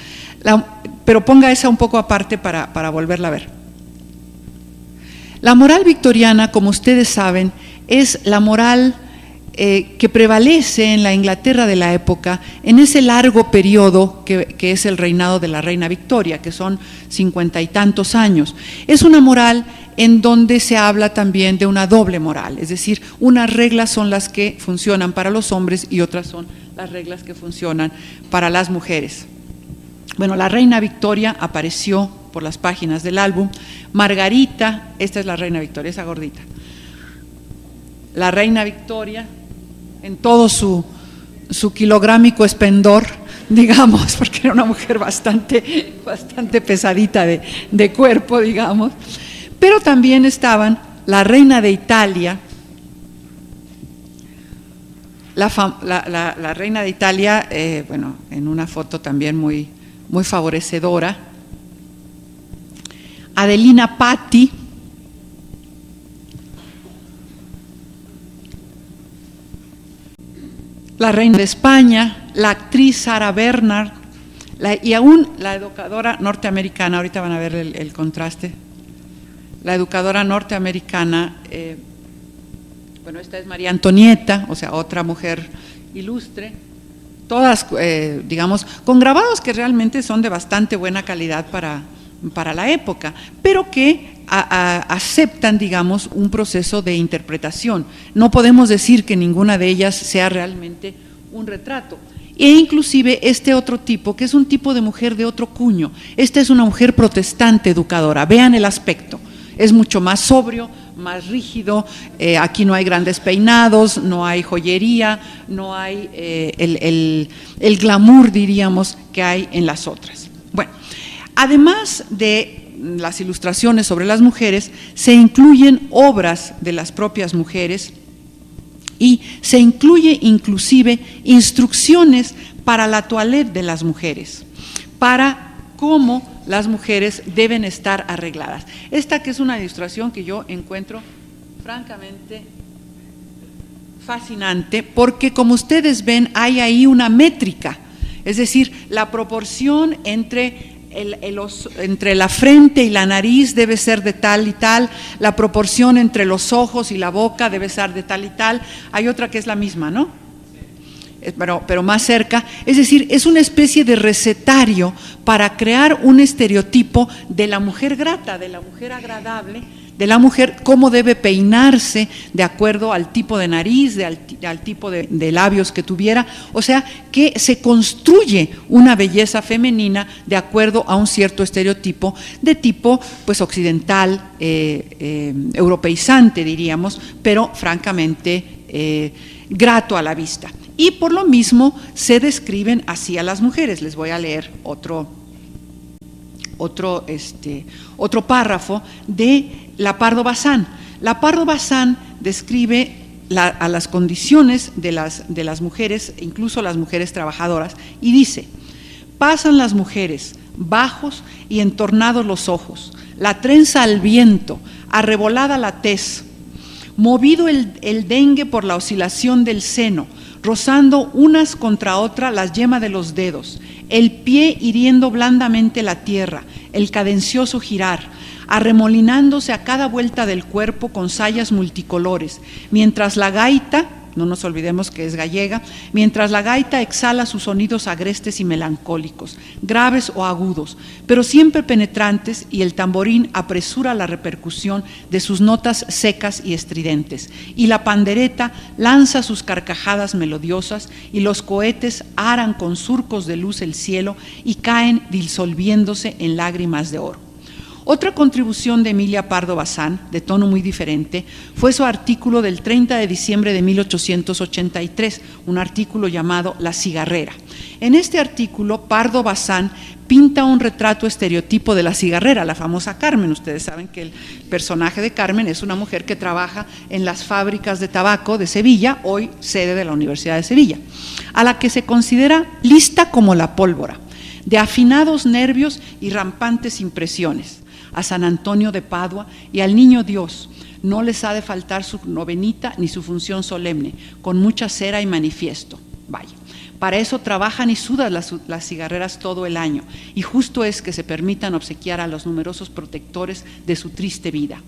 Pero ponga esa un poco aparte para volverla a ver. La moral victoriana, como ustedes saben, es la moral que prevalece en la Inglaterra de la época, en ese largo periodo que es el reinado de la reina Victoria, que son 50 y tantos años. Es una moral en donde se habla también de una doble moral, es decir, unas reglas son las que funcionan para los hombres y otras son las reglas que funcionan para las mujeres. Bueno, la reina Victoria apareció por las páginas del álbum. Margarita, esta es la reina Victoria, esa gordita. La reina Victoria, en todo su kilográmico esplendor, digamos, porque era una mujer bastante pesadita de cuerpo, digamos. Pero también estaban la reina de Italia, la reina de Italia, bueno, en una foto también muy favorecedora, Adelina Patti, la reina de España, la actriz Sarah Bernhardt y aún la educadora norteamericana, ahorita van a ver el contraste, la educadora norteamericana, bueno, esta es María Antonieta, o sea, otra mujer ilustre, todas, digamos, con grabados que realmente son de bastante buena calidad para la época, pero que aceptan, digamos, un proceso de interpretación. No podemos decir que ninguna de ellas sea realmente un retrato. E inclusive este otro tipo, que es un tipo de mujer de otro cuño, esta es una mujer protestante educadora, vean el aspecto, es mucho más sobrio, más rígido, aquí no hay grandes peinados, no hay joyería, no hay el glamour, diríamos, que hay en las otras. Bueno, además de las ilustraciones sobre las mujeres, se incluyen obras de las propias mujeres y se incluye inclusive instrucciones para la toilette de las mujeres, para cómo las mujeres deben estar arregladas. Esta que es una ilustración que yo encuentro francamente fascinante, porque como ustedes ven hay ahí una métrica, es decir, la proporción entre la frente y la nariz debe ser de tal y tal, la proporción entre los ojos y la boca debe ser de tal y tal. Hay otra que es la misma, ¿no? Pero más cerca. Es decir, es una especie de recetario para crear un estereotipo de la mujer grata, de la mujer agradable, de la mujer, cómo debe peinarse de acuerdo al tipo de nariz, al tipo de labios que tuviera, o sea, que se construye una belleza femenina de acuerdo a un cierto estereotipo de tipo pues occidental, europeizante diríamos, pero francamente grato a la vista. Y por lo mismo se describen así a las mujeres. Les voy a leer otro párrafo de la Pardo Bazán. La Pardo Bazán describe a las condiciones de las mujeres, incluso las mujeres trabajadoras, y dice: pasan las mujeres, bajos y entornados los ojos, la trenza al viento, arrebolada la tez, movido el dengue por la oscilación del seno, rozando unas contra otra las yemas de los dedos, el pie hiriendo blandamente la tierra, el cadencioso girar, arremolinándose a cada vuelta del cuerpo con sayas multicolores, mientras la gaita, no nos olvidemos que es gallega, mientras la gaita exhala sus sonidos agrestes y melancólicos, graves o agudos, pero siempre penetrantes, y el tamborín apresura la repercusión de sus notas secas y estridentes, y la pandereta lanza sus carcajadas melodiosas, y los cohetes aran con surcos de luz el cielo y caen disolviéndose en lágrimas de oro. Otra contribución de Emilia Pardo Bazán, de tono muy diferente, fue su artículo del 30 de diciembre de 1883, un artículo llamado La cigarrera. En este artículo, Pardo Bazán pinta un retrato estereotipo de la cigarrera, la famosa Carmen. Ustedes saben que el personaje de Carmen es una mujer que trabaja en las fábricas de tabaco de Sevilla, hoy sede de la Universidad de Sevilla, a la que se considera lista como la pólvora, de afinados nervios y rampantes impresiones. A San Antonio de Padua y al Niño Dios no les ha de faltar su novenita ni su función solemne, con mucha cera y manifiesto. Vaya, para eso trabajan y sudan las cigarreras todo el año, y justo es que se permitan obsequiar a los numerosos protectores de su triste vida.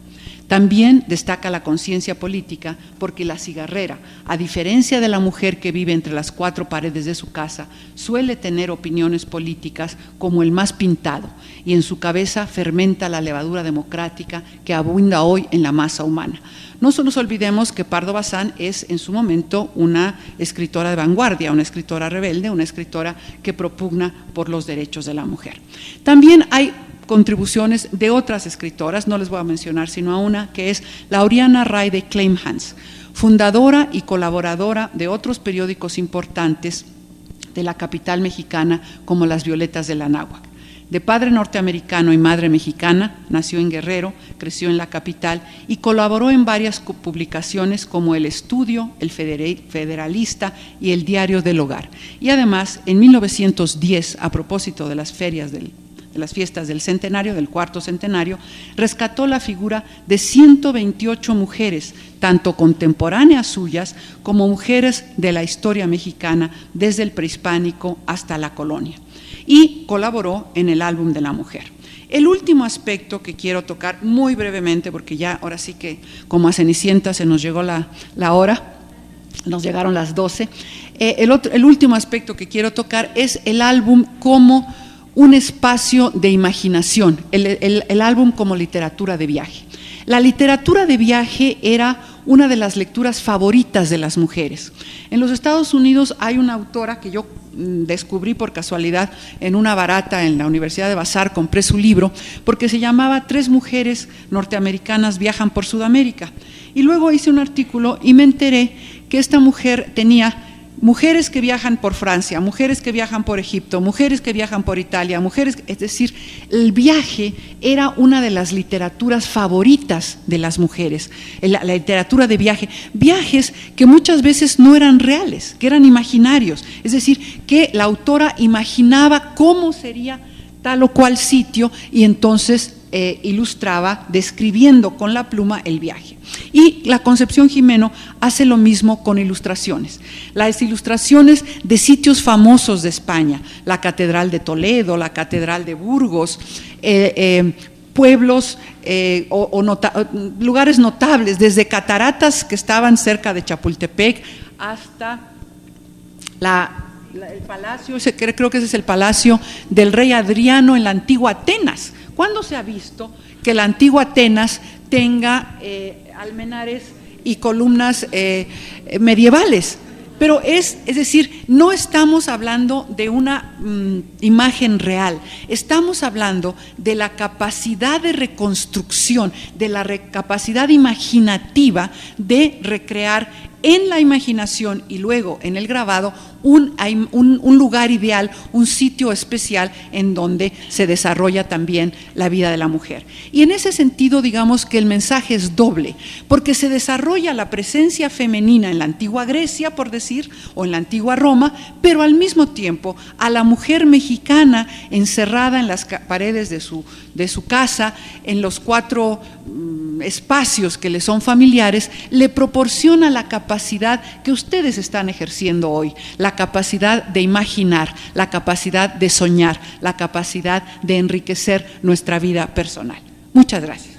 También destaca la conciencia política, porque la cigarrera, a diferencia de la mujer que vive entre las cuatro paredes de su casa, suele tener opiniones políticas como el más pintado, y en su cabeza fermenta la levadura democrática que abunda hoy en la masa humana. No nos olvidemos que Pardo Bazán es en su momento una escritora de vanguardia, una escritora rebelde, una escritora que propugna por los derechos de la mujer. También hay contribuciones de otras escritoras, no les voy a mencionar sino a una, que es Lauriana Ray de Kleimhans, fundadora y colaboradora de otros periódicos importantes de la capital mexicana, como Las Violetas del Anáhuac. De padre norteamericano y madre mexicana, nació en Guerrero, creció en la capital y colaboró en varias publicaciones como El Estudio, El Federalista y El Diario del Hogar. Y además, en 1910, a propósito de las fiestas del centenario, del cuarto centenario, rescató la figura de 128 mujeres, tanto contemporáneas suyas como mujeres de la historia mexicana desde el prehispánico hasta la colonia, y colaboró en el Álbum de la Mujer. El último aspecto que quiero tocar muy brevemente, porque ya ahora sí que como a Cenicienta se nos llegó la hora, nos llegaron las 12, el último aspecto que quiero tocar es el álbum como un espacio de imaginación, el álbum como literatura de viaje. La literatura de viaje era una de las lecturas favoritas de las mujeres. En los Estados Unidos hay una autora que yo descubrí por casualidad en una barata en la Universidad de Vassar, compré su libro, porque se llamaba 3 mujeres norteamericanas viajan por Sudamérica. Y luego hice un artículo y me enteré que esta mujer tenía mujeres que viajan por Francia, mujeres que viajan por Egipto, mujeres que viajan por Italia, es decir, el viaje era una de las literaturas favoritas de las mujeres, la literatura de viaje, viajes que muchas veces no eran reales, que eran imaginarios, es decir, que la autora imaginaba cómo sería tal o cual sitio y entonces ilustraba describiendo con la pluma el viaje. Y la Concepción Gimeno hace lo mismo con ilustraciones. Las ilustraciones de sitios famosos de España, la Catedral de Toledo, la Catedral de Burgos, pueblos lugares notables, desde cataratas que estaban cerca de Chapultepec hasta el palacio, creo que ese es el palacio del rey Adriano en la antigua Atenas. ¿Cuándo se ha visto que la antigua Atenas tenga almenares y columnas medievales. Pero es decir, no estamos hablando de una imagen real, estamos hablando de la capacidad de reconstrucción, de la capacidad imaginativa de recrear en la imaginación y luego en el grabado un lugar ideal, un sitio especial en donde se desarrolla también la vida de la mujer. Y en ese sentido, digamos que el mensaje es doble, porque se desarrolla la presencia femenina en la antigua Grecia, por decir, o en la antigua Roma, pero al mismo tiempo a la mujer mexicana encerrada en las paredes de su casa, en los 4 espacios que le son familiares, le proporciona la capacidad que ustedes están ejerciendo hoy, la capacidad de imaginar, la capacidad de soñar, la capacidad de enriquecer nuestra vida personal. Muchas gracias.